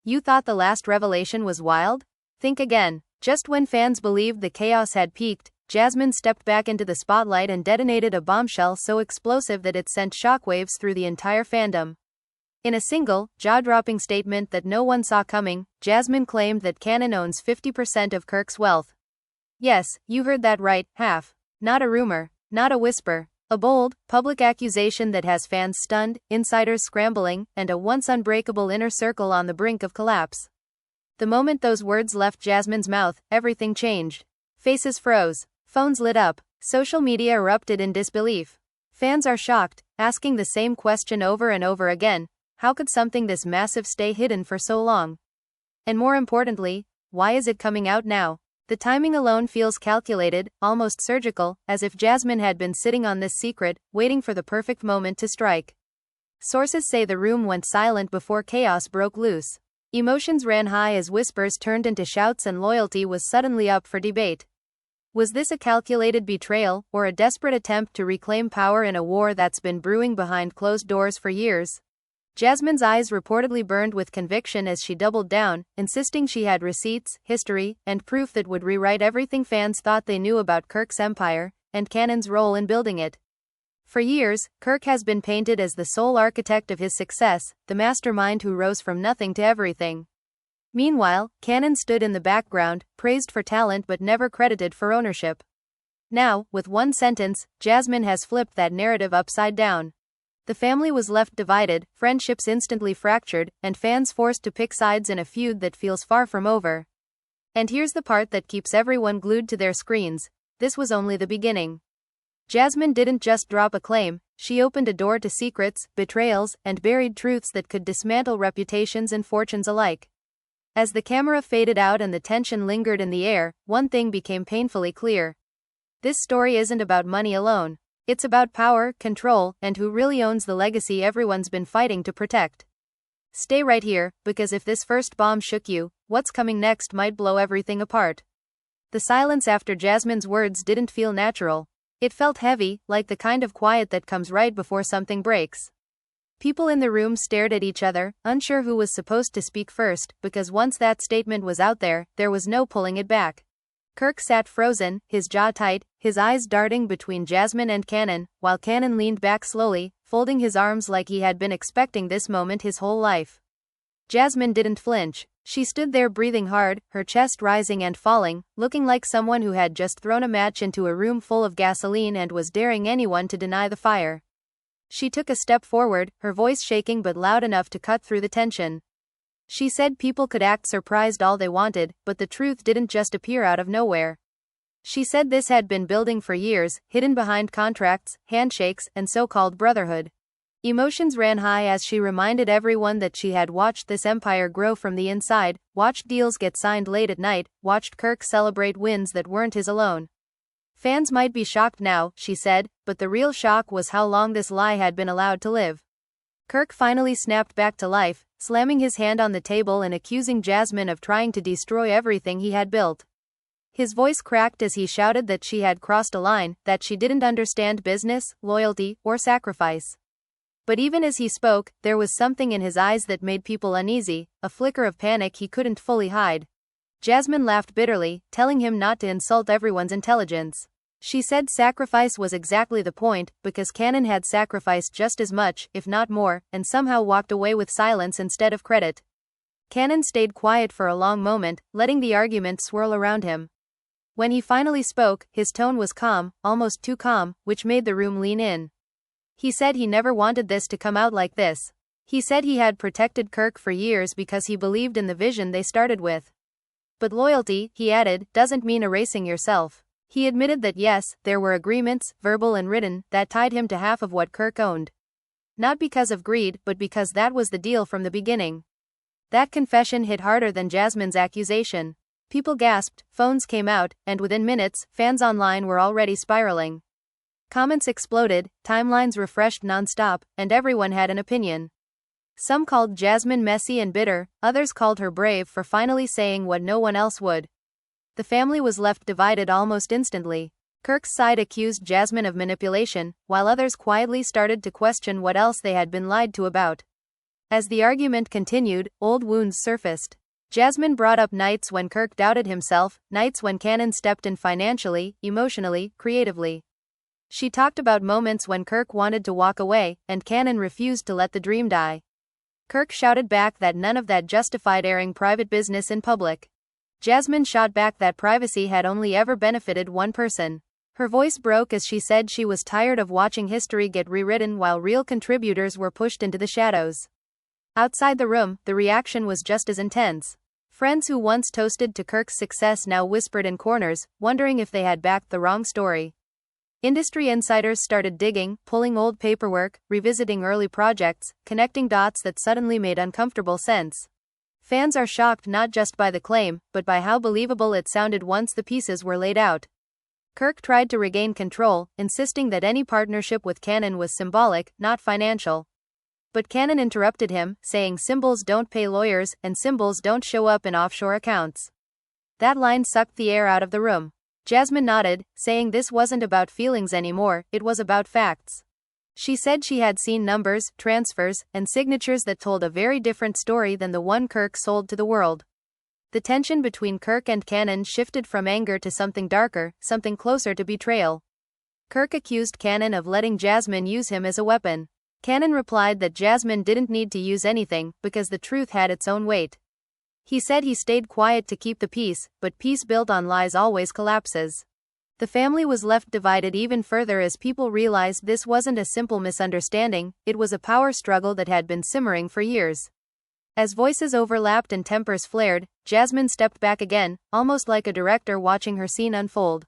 You thought the last revelation was wild? Think again. Just when fans believed the chaos had peaked, Jasmine stepped back into the spotlight and detonated a bombshell so explosive that it sent shockwaves through the entire fandom. In a single, jaw-dropping statement that no one saw coming, Jasmine claimed that Kannon owns 50% of Kirk's wealth. Yes, you heard that right, half. Not a rumor, not a whisper. A bold, public accusation that has fans stunned, insiders scrambling, and a once unbreakable inner circle on the brink of collapse. The moment those words left Jasmine's mouth, everything changed. Faces froze. Phones lit up. Social media erupted in disbelief. Fans are shocked, asking the same question over and over again. How could something this massive stay hidden for so long? And more importantly, why is it coming out now? The timing alone feels calculated, almost surgical, as if Jasmine had been sitting on this secret, waiting for the perfect moment to strike. Sources say the room went silent before chaos broke loose. Emotions ran high as whispers turned into shouts and loyalty was suddenly up for debate. Was this a calculated betrayal, or a desperate attempt to reclaim power in a war that's been brewing behind closed doors for years? Jasmine's eyes reportedly burned with conviction as she doubled down, insisting she had receipts, history, and proof that would rewrite everything fans thought they knew about Kirk's empire, and Cannon's role in building it. For years, Kirk has been painted as the sole architect of his success, the mastermind who rose from nothing to everything. Meanwhile, Kannon stood in the background, praised for talent but never credited for ownership. Now, with one sentence, Jasmine has flipped that narrative upside down. The family was left divided, friendships instantly fractured, and fans forced to pick sides in a feud that feels far from over. And here's the part that keeps everyone glued to their screens: this was only the beginning. Jasmine didn't just drop a claim, she opened a door to secrets, betrayals, and buried truths that could dismantle reputations and fortunes alike. As the camera faded out and the tension lingered in the air, one thing became painfully clear. This story isn't about money alone. It's about power, control, and who really owns the legacy everyone's been fighting to protect. Stay right here, because if this first bomb shook you, what's coming next might blow everything apart. The silence after Jasmine's words didn't feel natural. It felt heavy, like the kind of quiet that comes right before something breaks. People in the room stared at each other, unsure who was supposed to speak first, because once that statement was out there was no pulling it back. Kirk sat frozen, his jaw tight, his eyes darting between Jasmine and Kannon, while Kannon leaned back slowly, folding his arms like he had been expecting this moment his whole life. Jasmine didn't flinch. She stood there breathing hard, her chest rising and falling, looking like someone who had just thrown a match into a room full of gasoline and was daring anyone to deny the fire. She took a step forward, her voice shaking but loud enough to cut through the tension. She said people could act surprised all they wanted, but the truth didn't just appear out of nowhere. She said this had been building for years, hidden behind contracts, handshakes, and so-called brotherhood. Emotions ran high as she reminded everyone that she had watched this empire grow from the inside, watched deals get signed late at night, watched Kirk celebrate wins that weren't his alone. Fans might be shocked now, she said, but the real shock was how long this lie had been allowed to live. Kirk finally snapped back to life, slamming his hand on the table and accusing Jasmine of trying to destroy everything he had built. His voice cracked as he shouted that she had crossed a line, that she didn't understand business, loyalty, or sacrifice. But even as he spoke, there was something in his eyes that made people uneasy, a flicker of panic he couldn't fully hide. Jasmine laughed bitterly, telling him not to insult everyone's intelligence. She said sacrifice was exactly the point, because Kannon had sacrificed just as much, if not more, and somehow walked away with silence instead of credit. Kannon stayed quiet for a long moment, letting the argument swirl around him. When he finally spoke, his tone was calm, almost too calm, which made the room lean in. He said he never wanted this to come out like this. He said he had protected Kirk for years because he believed in the vision they started with. But loyalty, he added, doesn't mean erasing yourself. He admitted that yes, there were agreements, verbal and written, that tied him to half of what Kirk owned. Not because of greed, but because that was the deal from the beginning. That confession hit harder than Jasmine's accusation. People gasped, phones came out, and within minutes, fans online were already spiraling. Comments exploded, timelines refreshed non-stop, and everyone had an opinion. Some called Jasmine messy and bitter, others called her brave for finally saying what no one else would. The family was left divided almost instantly. Kirk's side accused Jasmine of manipulation, while others quietly started to question what else they had been lied to about. As the argument continued, old wounds surfaced. Jasmine brought up nights when Kirk doubted himself, nights when Kannon stepped in financially, emotionally, creatively. She talked about moments when Kirk wanted to walk away, and Kannon refused to let the dream die. Kirk shouted back that none of that justified airing private business in public. Jasmine shot back that privacy had only ever benefited one person. Her voice broke as she said she was tired of watching history get rewritten while real contributors were pushed into the shadows. Outside the room, the reaction was just as intense. Friends who once toasted to Kirk's success now whispered in corners, wondering if they had backed the wrong story. Industry insiders started digging, pulling old paperwork, revisiting early projects, connecting dots that suddenly made uncomfortable sense. Fans are shocked not just by the claim, but by how believable it sounded once the pieces were laid out. Kirk tried to regain control, insisting that any partnership with Kannon was symbolic, not financial. But Kannon interrupted him, saying symbols don't pay lawyers, and symbols don't show up in offshore accounts. That line sucked the air out of the room. Jasmine nodded, saying this wasn't about feelings anymore, it was about facts. She said she had seen numbers, transfers, and signatures that told a very different story than the one Kirk sold to the world. The tension between Kirk and Kannon shifted from anger to something darker, something closer to betrayal. Kirk accused Kannon of letting Jasmine use him as a weapon. Kannon replied that Jasmine didn't need to use anything, because the truth had its own weight. He said he stayed quiet to keep the peace, but peace built on lies always collapses. The family was left divided even further as people realized this wasn't a simple misunderstanding, it was a power struggle that had been simmering for years. As voices overlapped and tempers flared, Jasmine stepped back again, almost like a director watching her scene unfold.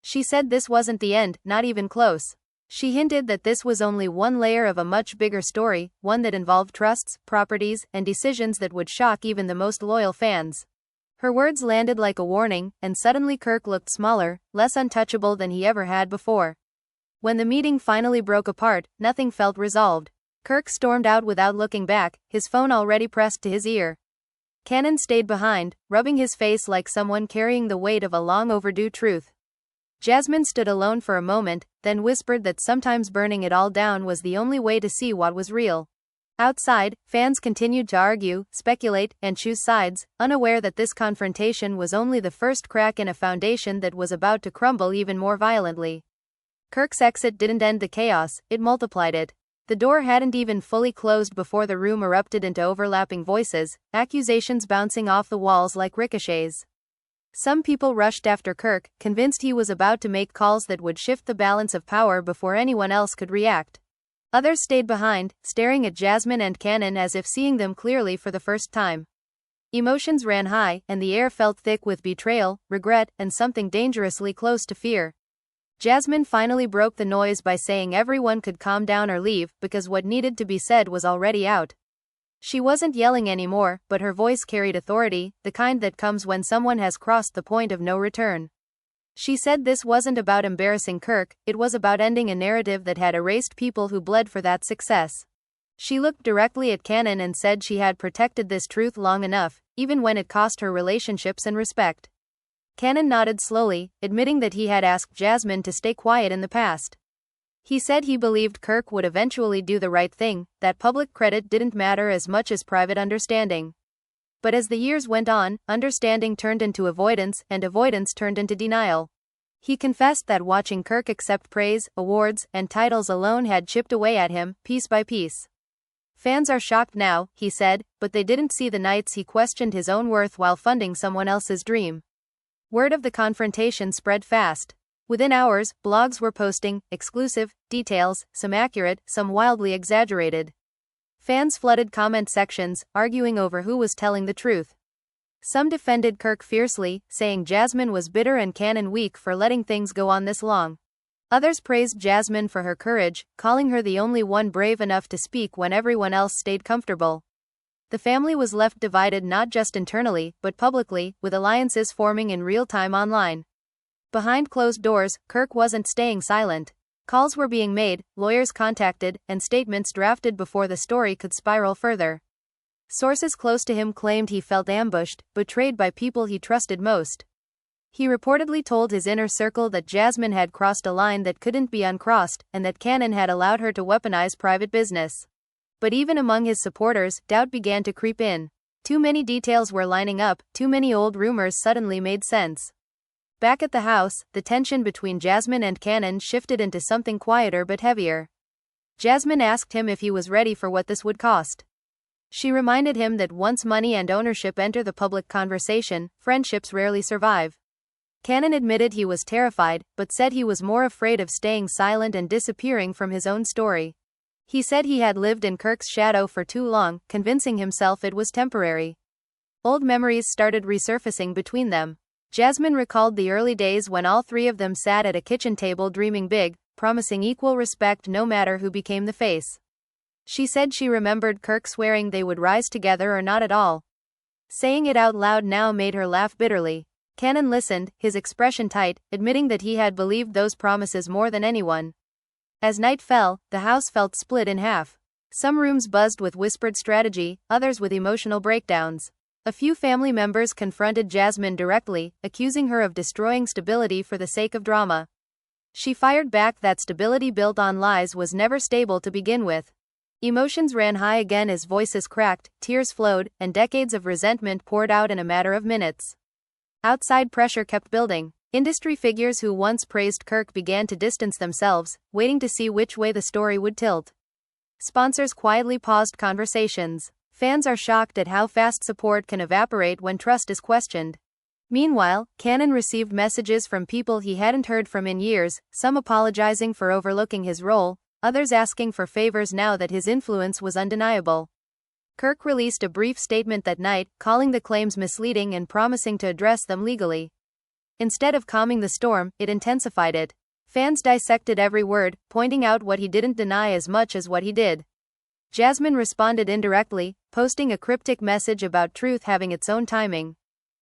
She said this wasn't the end, not even close. She hinted that this was only one layer of a much bigger story, one that involved trusts, properties, and decisions that would shock even the most loyal fans. Her words landed like a warning, and suddenly Kirk looked smaller, less untouchable than he ever had before. When the meeting finally broke apart, nothing felt resolved. Kirk stormed out without looking back, his phone already pressed to his ear. Kannon stayed behind, rubbing his face like someone carrying the weight of a long overdue truth. Jasmine stood alone for a moment, then whispered that sometimes burning it all down was the only way to see what was real. Outside, fans continued to argue, speculate, and choose sides, unaware that this confrontation was only the first crack in a foundation that was about to crumble even more violently. Kirk's exit didn't end the chaos, it multiplied it. The door hadn't even fully closed before the room erupted into overlapping voices, accusations bouncing off the walls like ricochets. Some people rushed after Kirk, convinced he was about to make calls that would shift the balance of power before anyone else could react. Others stayed behind, staring at Jasmine and Kannon as if seeing them clearly for the first time. Emotions ran high, and the air felt thick with betrayal, regret, and something dangerously close to fear. Jasmine finally broke the noise by saying everyone could calm down or leave, because what needed to be said was already out. She wasn't yelling anymore, but her voice carried authority, the kind that comes when someone has crossed the point of no return. She said this wasn't about embarrassing Kirk, it was about ending a narrative that had erased people who bled for that success. She looked directly at Kannon and said she had protected this truth long enough, even when it cost her relationships and respect. Kannon nodded slowly, admitting that he had asked Jasmine to stay quiet in the past. He said he believed Kirk would eventually do the right thing, that public credit didn't matter as much as private understanding. But as the years went on, understanding turned into avoidance, and avoidance turned into denial. He confessed that watching Kirk accept praise, awards, and titles alone had chipped away at him, piece by piece. Fans are shocked now, he said, but they didn't see the nights he questioned his own worth while funding someone else's dream. Word of the confrontation spread fast. Within hours, blogs were posting exclusive details, some accurate, some wildly exaggerated. Fans flooded comment sections, arguing over who was telling the truth. Some defended Kirk fiercely, saying Jasmine was bitter and Kannon weak for letting things go on this long. Others praised Jasmine for her courage, calling her the only one brave enough to speak when everyone else stayed comfortable. The family was left divided not just internally, but publicly, with alliances forming in real time online. Behind closed doors, Kirk wasn't staying silent. Calls were being made, lawyers contacted, and statements drafted before the story could spiral further. Sources close to him claimed he felt ambushed, betrayed by people he trusted most. He reportedly told his inner circle that Jasmine had crossed a line that couldn't be uncrossed, and that Kannon had allowed her to weaponize private business. But even among his supporters, doubt began to creep in. Too many details were lining up, too many old rumors suddenly made sense. Back at the house, the tension between Jasmine and Kannon shifted into something quieter but heavier. Jasmine asked him if he was ready for what this would cost. She reminded him that once money and ownership enter the public conversation, friendships rarely survive. Kannon admitted he was terrified, but said he was more afraid of staying silent and disappearing from his own story. He said he had lived in Kirk's shadow for too long, convincing himself it was temporary. Old memories started resurfacing between them. Jasmine recalled the early days when all three of them sat at a kitchen table dreaming big, promising equal respect no matter who became the face. She said she remembered Kirk swearing they would rise together or not at all. Saying it out loud now made her laugh bitterly. Kannon listened, his expression tight, admitting that he had believed those promises more than anyone. As night fell, the house felt split in half. Some rooms buzzed with whispered strategy, others with emotional breakdowns. A few family members confronted Jasmine directly, accusing her of destroying stability for the sake of drama. She fired back that stability built on lies was never stable to begin with. Emotions ran high again as voices cracked, tears flowed, and decades of resentment poured out in a matter of minutes. Outside pressure kept building. Industry figures who once praised Kirk began to distance themselves, waiting to see which way the story would tilt. Sponsors quietly paused conversations. Fans are shocked at how fast support can evaporate when trust is questioned. Meanwhile, Kannon received messages from people he hadn't heard from in years, some apologizing for overlooking his role, others asking for favors now that his influence was undeniable. Kirk released a brief statement that night, calling the claims misleading and promising to address them legally. Instead of calming the storm, it intensified it. Fans dissected every word, pointing out what he didn't deny as much as what he did. Jasmine responded indirectly, posting a cryptic message about truth having its own timing.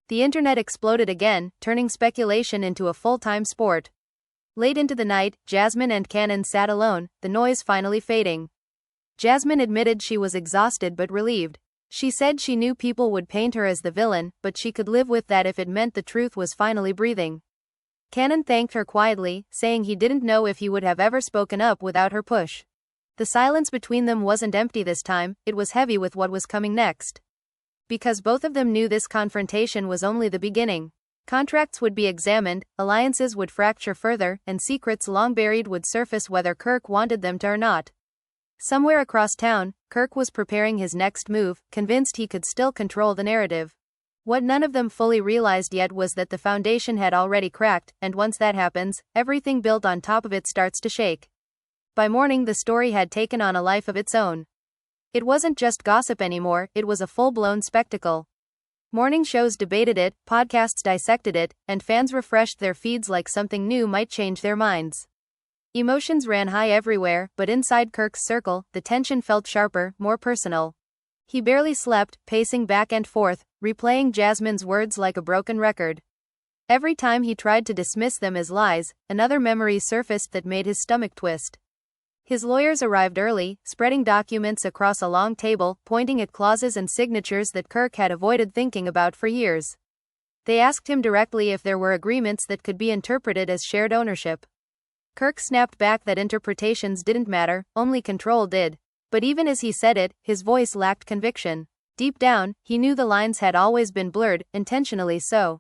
The internet exploded again, turning speculation into a full-time sport. Late into the night, Jasmine and Kannon sat alone, the noise finally fading. Jasmine admitted she was exhausted but relieved. She said she knew people would paint her as the villain, but she could live with that if it meant the truth was finally breathing. Kannon thanked her quietly, saying he didn't know if he would have ever spoken up without her push. The silence between them wasn't empty this time, it was heavy with what was coming next. Because both of them knew this confrontation was only the beginning. Contracts would be examined, alliances would fracture further, and secrets long buried would surface whether Kirk wanted them to or not. Somewhere across town, Kirk was preparing his next move, convinced he could still control the narrative. What none of them fully realized yet was that the foundation had already cracked, and once that happens, everything built on top of it starts to shake. By morning the story had taken on a life of its own. It wasn't just gossip anymore, it was a full-blown spectacle. Morning shows debated it, podcasts dissected it, and fans refreshed their feeds like something new might change their minds. Emotions ran high everywhere, but inside Kirk's circle, the tension felt sharper, more personal. He barely slept, pacing back and forth, replaying Jasmine's words like a broken record. Every time he tried to dismiss them as lies, another memory surfaced that made his stomach twist. His lawyers arrived early, spreading documents across a long table, pointing at clauses and signatures that Kirk had avoided thinking about for years. They asked him directly if there were agreements that could be interpreted as shared ownership. Kirk snapped back that interpretations didn't matter, only control did. But even as he said it, his voice lacked conviction. Deep down, he knew the lines had always been blurred, intentionally so.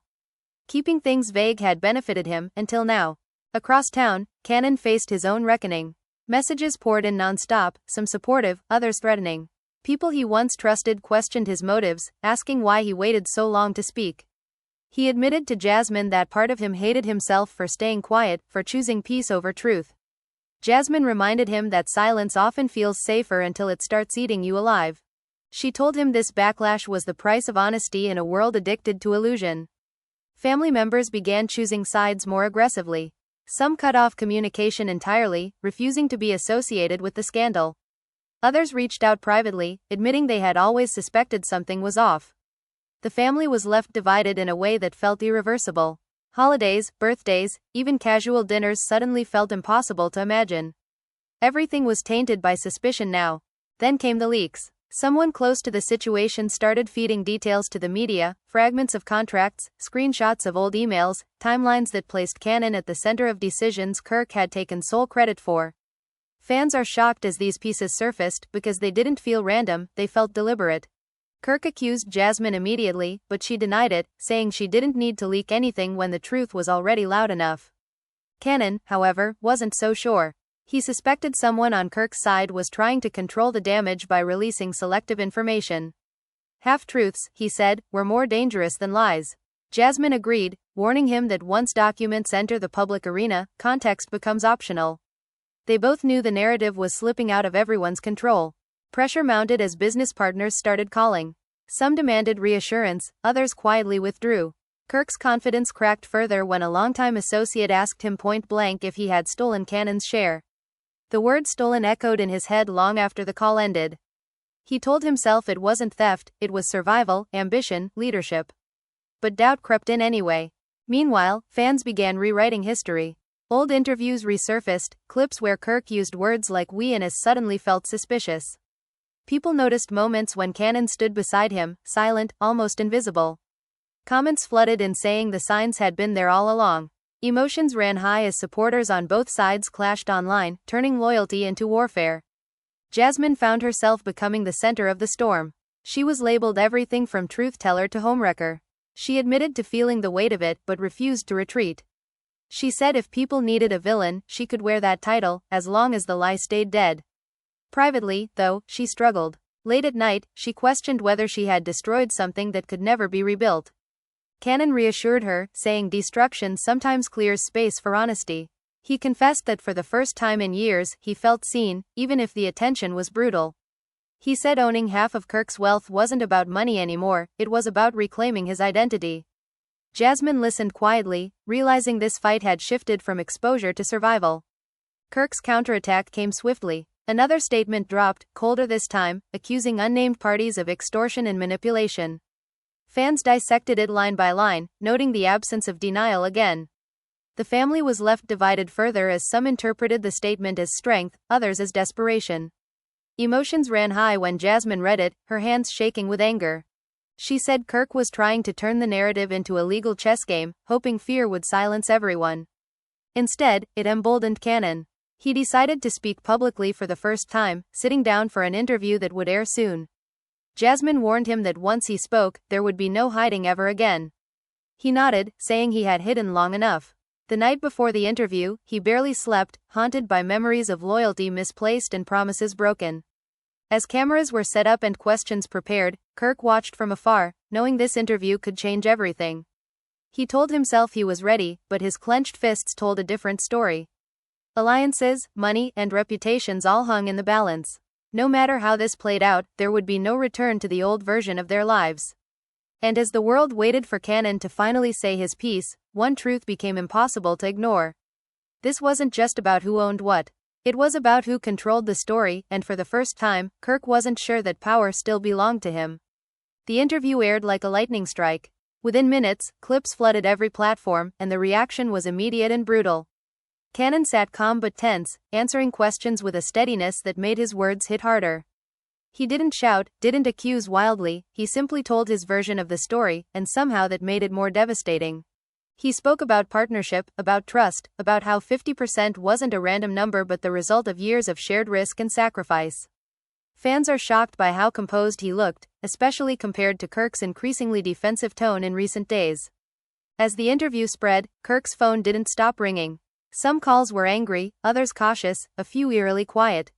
Keeping things vague had benefited him, until now. Across town, Kannon faced his own reckoning. Messages poured in non-stop, some supportive, others threatening. People he once trusted questioned his motives, asking why he waited so long to speak. He admitted to Jasmine that part of him hated himself for staying quiet, for choosing peace over truth. Jasmine reminded him that silence often feels safer until it starts eating you alive. She told him this backlash was the price of honesty in a world addicted to illusion. Family members began choosing sides more aggressively. Some cut off communication entirely, refusing to be associated with the scandal. Others reached out privately, admitting they had always suspected something was off. The family was left divided in a way that felt irreversible. Holidays, birthdays, even casual dinners suddenly felt impossible to imagine. Everything was tainted by suspicion now. Then came the leaks. Someone close to the situation started feeding details to the media, fragments of contracts, screenshots of old emails, timelines that placed Kannon at the center of decisions Kirk had taken sole credit for. Fans are shocked as these pieces surfaced because they didn't feel random, they felt deliberate. Kirk accused Jasmine immediately, but she denied it, saying she didn't need to leak anything when the truth was already loud enough. Kannon, however, wasn't so sure. He suspected someone on Kirk's side was trying to control the damage by releasing selective information. Half-truths, he said, were more dangerous than lies. Jasmine agreed, warning him that once documents enter the public arena, context becomes optional. They both knew the narrative was slipping out of everyone's control. Pressure mounted as business partners started calling. Some demanded reassurance, others quietly withdrew. Kirk's confidence cracked further when a longtime associate asked him point-blank if he had stolen Cannon's share. The word stolen echoed in his head long after the call ended. He told himself it wasn't theft, it was survival, ambition, leadership. But doubt crept in anyway. Meanwhile, fans began rewriting history. Old interviews resurfaced, clips where Kirk used words like "we" and "us" suddenly felt suspicious. People noticed moments when Kannon stood beside him, silent, almost invisible. Comments flooded in saying the signs had been there all along. Emotions ran high as supporters on both sides clashed online, turning loyalty into warfare. Jasmine found herself becoming the center of the storm. She was labeled everything from truth-teller to homewrecker. She admitted to feeling the weight of it but refused to retreat. She said if people needed a villain, she could wear that title, as long as the lie stayed dead. Privately, though, she struggled. Late at night, she questioned whether she had destroyed something that could never be rebuilt. Kannon reassured her, saying destruction sometimes clears space for honesty. He confessed that for the first time in years, he felt seen, even if the attention was brutal. He said owning half of Kirk's wealth wasn't about money anymore, it was about reclaiming his identity. Jasmine listened quietly, realizing this fight had shifted from exposure to survival. Kirk's counterattack came swiftly. Another statement dropped, colder this time, accusing unnamed parties of extortion and manipulation. Fans dissected it line by line, noting the absence of denial again. The family was left divided further as some interpreted the statement as strength, others as desperation. Emotions ran high when Jasmine read it, her hands shaking with anger. She said Kirk was trying to turn the narrative into a legal chess game, hoping fear would silence everyone. Instead, it emboldened Kannon. He decided to speak publicly for the first time, sitting down for an interview that would air soon. Jasmine warned him that once he spoke, there would be no hiding ever again. He nodded, saying he had hidden long enough. The night before the interview, he barely slept, haunted by memories of loyalty misplaced and promises broken. As cameras were set up and questions prepared, Kirk watched from afar, knowing this interview could change everything. He told himself he was ready, but his clenched fists told a different story. Alliances, money, and reputations all hung in the balance. No matter how this played out, there would be no return to the old version of their lives. And as the world waited for Kannon to finally say his piece, one truth became impossible to ignore. This wasn't just about who owned what. It was about who controlled the story, and for the first time, Kirk wasn't sure that power still belonged to him. The interview aired like a lightning strike. Within minutes, clips flooded every platform, and the reaction was immediate and brutal. Kannon sat calm but tense, answering questions with a steadiness that made his words hit harder. He didn't shout, didn't accuse wildly, he simply told his version of the story, and somehow that made it more devastating. He spoke about partnership, about trust, about how 50% wasn't a random number but the result of years of shared risk and sacrifice. Fans are shocked by how composed he looked, especially compared to Kirk's increasingly defensive tone in recent days. As the interview spread, Kirk's phone didn't stop ringing. Some calls were angry, others cautious, a few eerily quiet.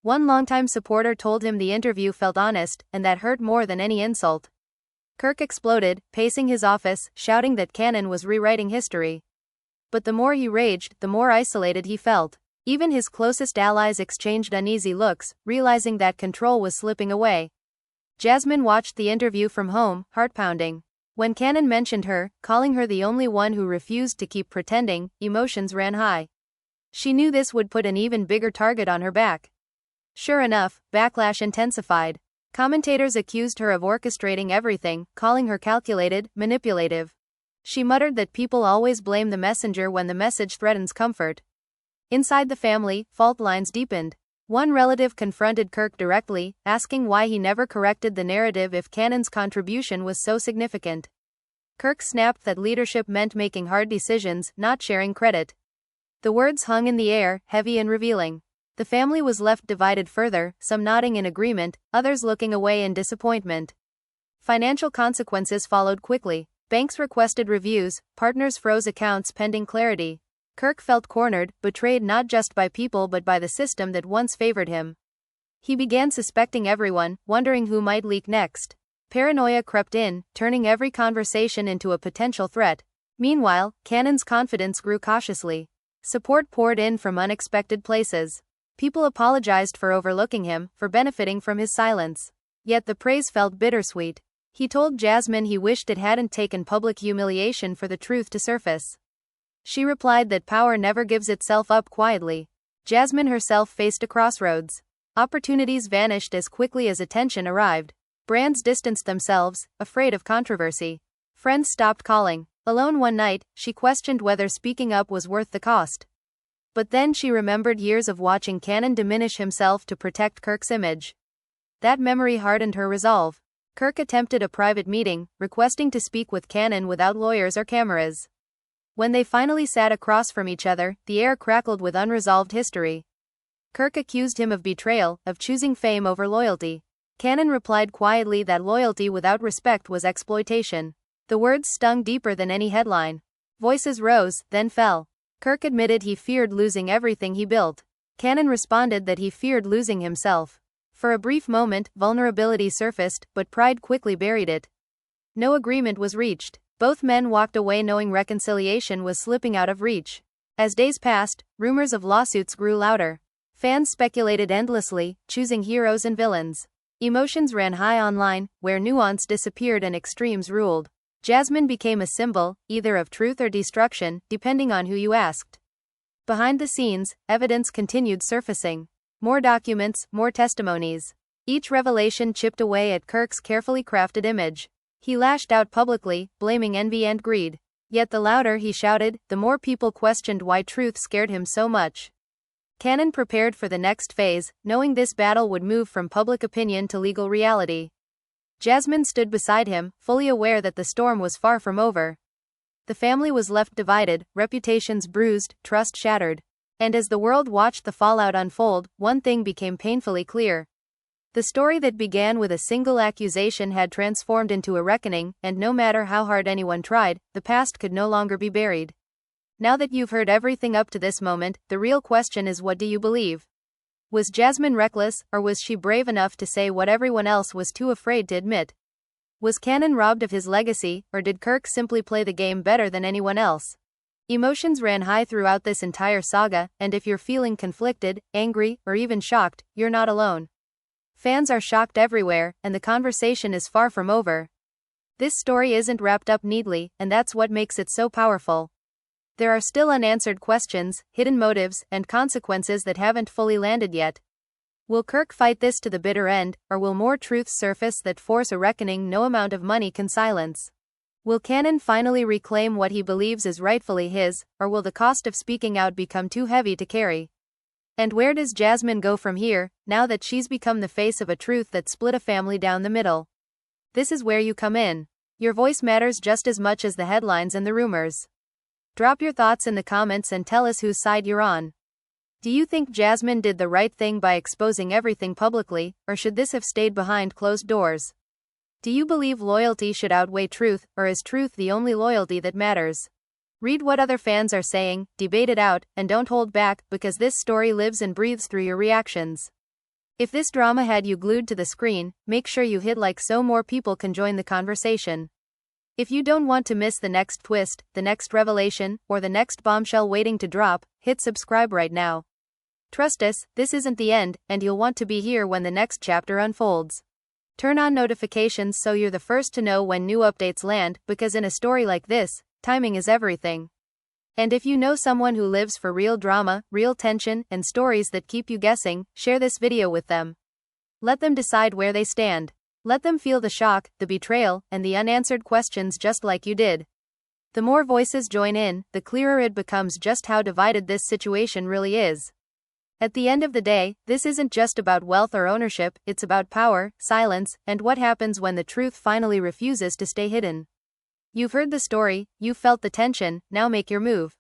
One longtime supporter told him the interview felt honest, and that hurt more than any insult. Kirk exploded, pacing his office, shouting that Kannon was rewriting history. But the more he raged, the more isolated he felt. Even his closest allies exchanged uneasy looks, realizing that control was slipping away. Jasmine watched the interview from home, heart-pounding. When Kannon mentioned her, calling her the only one who refused to keep pretending, emotions ran high. She knew this would put an even bigger target on her back. Sure enough, backlash intensified. Commentators accused her of orchestrating everything, calling her calculated, manipulative. She muttered that people always blame the messenger when the message threatens comfort. Inside the family, fault lines deepened. One relative confronted Kirk directly, asking why he never corrected the narrative if Cannon's contribution was so significant. Kirk snapped that leadership meant making hard decisions, not sharing credit. The words hung in the air, heavy and revealing. The family was left divided further, some nodding in agreement, others looking away in disappointment. Financial consequences followed quickly. Banks requested reviews, partners froze accounts pending clarity. Kirk felt cornered, betrayed not just by people but by the system that once favored him. He began suspecting everyone, wondering who might leak next. Paranoia crept in, turning every conversation into a potential threat. Meanwhile, Kannon's confidence grew cautiously. Support poured in from unexpected places. People apologized for overlooking him, for benefiting from his silence. Yet the praise felt bittersweet. He told Jasmine he wished it hadn't taken public humiliation for the truth to surface. She replied that power never gives itself up quietly. Jasmine herself faced a crossroads. Opportunities vanished as quickly as attention arrived. Brands distanced themselves, afraid of controversy. Friends stopped calling. Alone one night, she questioned whether speaking up was worth the cost. But then she remembered years of watching Kannon diminish himself to protect Kirk's image. That memory hardened her resolve. Kirk attempted a private meeting, requesting to speak with Kannon without lawyers or cameras. When they finally sat across from each other, the air crackled with unresolved history. Kirk accused him of betrayal, of choosing fame over loyalty. Kannon replied quietly that loyalty without respect was exploitation. The words stung deeper than any headline. Voices rose, then fell. Kirk admitted he feared losing everything he built. Kannon responded that he feared losing himself. For a brief moment, vulnerability surfaced, but pride quickly buried it. No agreement was reached. Both men walked away knowing reconciliation was slipping out of reach. As days passed, rumors of lawsuits grew louder. Fans speculated endlessly, choosing heroes and villains. Emotions ran high online, where nuance disappeared and extremes ruled. Jasmine became a symbol, either of truth or destruction, depending on who you asked. Behind the scenes, evidence continued surfacing. More documents, more testimonies. Each revelation chipped away at Kirk's carefully crafted image. He lashed out publicly, blaming envy and greed. Yet the louder he shouted, the more people questioned why truth scared him so much. Kannon prepared for the next phase, knowing this battle would move from public opinion to legal reality. Jasmine stood beside him, fully aware that the storm was far from over. The family was left divided, reputations bruised, trust shattered. And as the world watched the fallout unfold, one thing became painfully clear. The story that began with a single accusation had transformed into a reckoning, and no matter how hard anyone tried, the past could no longer be buried. Now that you've heard everything up to this moment, the real question is, what do you believe? Was Jasmine reckless, or was she brave enough to say what everyone else was too afraid to admit? Was Kannon robbed of his legacy, or did Kirk simply play the game better than anyone else? Emotions ran high throughout this entire saga, and if you're feeling conflicted, angry, or even shocked, you're not alone. Fans are shocked everywhere, and the conversation is far from over. This story isn't wrapped up neatly, and that's what makes it so powerful. There are still unanswered questions, hidden motives, and consequences that haven't fully landed yet. Will Kirk fight this to the bitter end, or will more truths surface that force a reckoning no amount of money can silence? Will Kannon finally reclaim what he believes is rightfully his, or will the cost of speaking out become too heavy to carry? And where does Jasmine go from here, now that she's become the face of a truth that split a family down the middle? This is where you come in. Your voice matters just as much as the headlines and the rumors. Drop your thoughts in the comments and tell us whose side you're on. Do you think Jasmine did the right thing by exposing everything publicly, or should this have stayed behind closed doors? Do you believe loyalty should outweigh truth, or is truth the only loyalty that matters? Read what other fans are saying, debate it out, and don't hold back, because this story lives and breathes through your reactions. If this drama had you glued to the screen, make sure you hit like so more people can join the conversation. If you don't want to miss the next twist, the next revelation, or the next bombshell waiting to drop, hit subscribe right now. Trust us, this isn't the end, and you'll want to be here when the next chapter unfolds. Turn on notifications so you're the first to know when new updates land, because in a story like this, timing is everything. And if you know someone who lives for real drama, real tension, and stories that keep you guessing, share this video with them. Let them decide where they stand. Let them feel the shock, the betrayal, and the unanswered questions just like you did. The more voices join in, the clearer it becomes just how divided this situation really is. At the end of the day, this isn't just about wealth or ownership, it's about power, silence, and what happens when the truth finally refuses to stay hidden. You've heard the story, you've felt the tension, now make your move.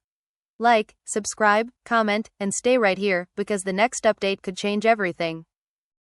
Like, subscribe, comment, and stay right here, because the next update could change everything.